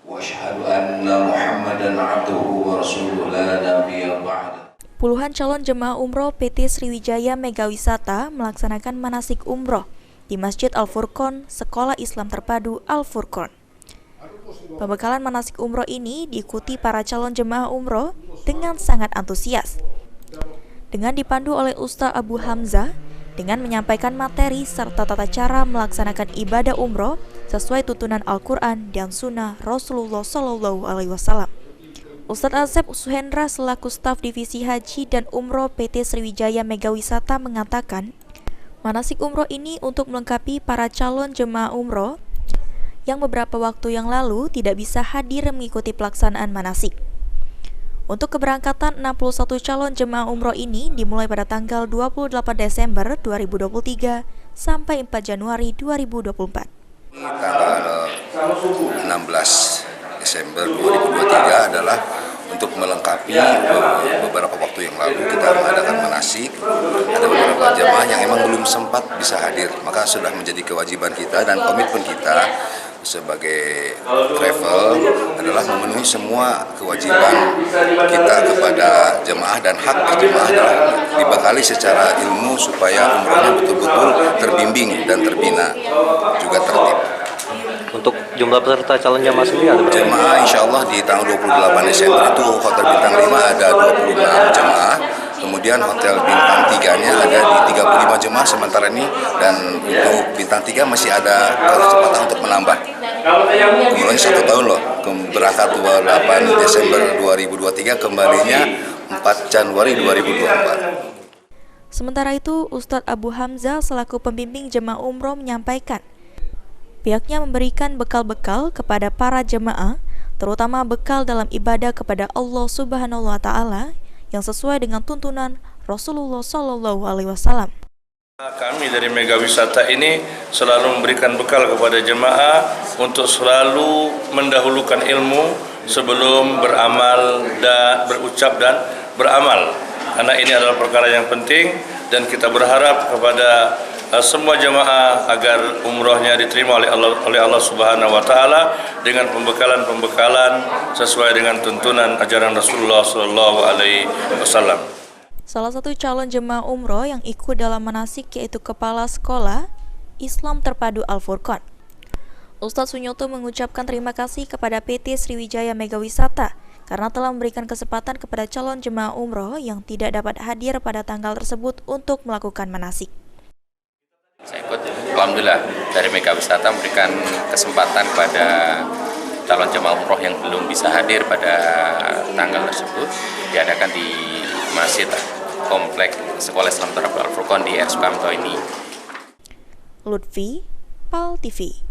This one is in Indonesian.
وأشهد أن محمدًا عبده ورسوله لا نبي بعده. Puluhan calon jemaah umroh PT Sriwijaya Mega Wisata melaksanakan manasik umroh di Masjid Al-Furqon, Sekolah Islam Terpadu Al-Furqon. Pembekalan manasik umroh ini diikuti para calon jemaah umroh dengan sangat antusias. Dengan dipandu oleh Ustaz Abu Hamzah dengan menyampaikan materi serta tata cara melaksanakan ibadah umroh sesuai tuntunan Al-Quran dan Sunnah Rasulullah SAW. Ustadz Asep Suhendra selaku staf Divisi Haji dan Umroh PT Sriwijaya Mega Wisata mengatakan, manasik umroh ini untuk melengkapi para calon jemaah umroh yang beberapa waktu yang lalu tidak bisa hadir mengikuti pelaksanaan manasik. Untuk keberangkatan 61 calon jemaah umroh ini dimulai pada tanggal 28 Desember 2023 sampai 4 Januari 2024. Tanggal 16 Desember 2023 adalah untuk melengkapi beberapa waktu yang lalu kita mengadakan manasik. Ada beberapa jemaah yang memang belum sempat bisa hadir, maka sudah menjadi kewajiban kita dan komitmen kita sebagai travel adalah memenuhi semua kewajiban kita kepada jemaah, dan hak jemaah adalah dibekali secara ilmu supaya umrohnya betul-betul terbimbing dan terbina juga tertib. Untuk jumlah peserta calon jemaah sendiri ada berapa? Jemaah insya Allah di tanggal 28 Desember itu Hotel Bintang 5 ada 26 jemaah, kemudian Hotel Bintang 3-nya ada di 35 jemaah sementara ini, dan untuk Bintang 3 masih ada kesempatan untuk menambah. Umrohnya 1 tahun loh, berangkat 28 Desember 2023, kembalinya 4 Januari 2024. Sementara itu, Ustadz Abu Hamzah selaku pembimbing jemaah umroh menyampaikan, pihaknya memberikan bekal-bekal kepada para jemaah, terutama bekal dalam ibadah kepada Allah Subhanahu wa Ta'ala yang sesuai dengan tuntunan Rasulullah SAW. Kami dari Mega Wisata ini selalu memberikan bekal kepada jemaah untuk selalu mendahulukan ilmu sebelum beramal dan berucap dan beramal, karena ini adalah perkara yang penting, dan kita berharap kepada semua jemaah agar umrohnya diterima oleh Allah Subhanahu wa Ta'ala dengan pembekalan-pembekalan sesuai dengan tuntunan ajaran Rasulullah SAW. Salah satu calon jemaah umroh yang ikut dalam manasik yaitu Kepala Sekolah Islam Terpadu Al-Furqon. Ustadz Sunyoto mengucapkan terima kasih kepada PT Sriwijaya Mega Wisata karena telah memberikan kesempatan kepada calon jemaah umroh yang tidak dapat hadir pada tanggal tersebut untuk melakukan manasik. Saya ikut, alhamdulillah dari Mega Wisata memberikan kesempatan kepada calon jemaah umroh yang belum bisa hadir pada tanggal tersebut, diadakan di Masjid Komplek Sekolah Islam Terpadu Al-Furqon di RSUKM ini. Lutfi, PAL TV.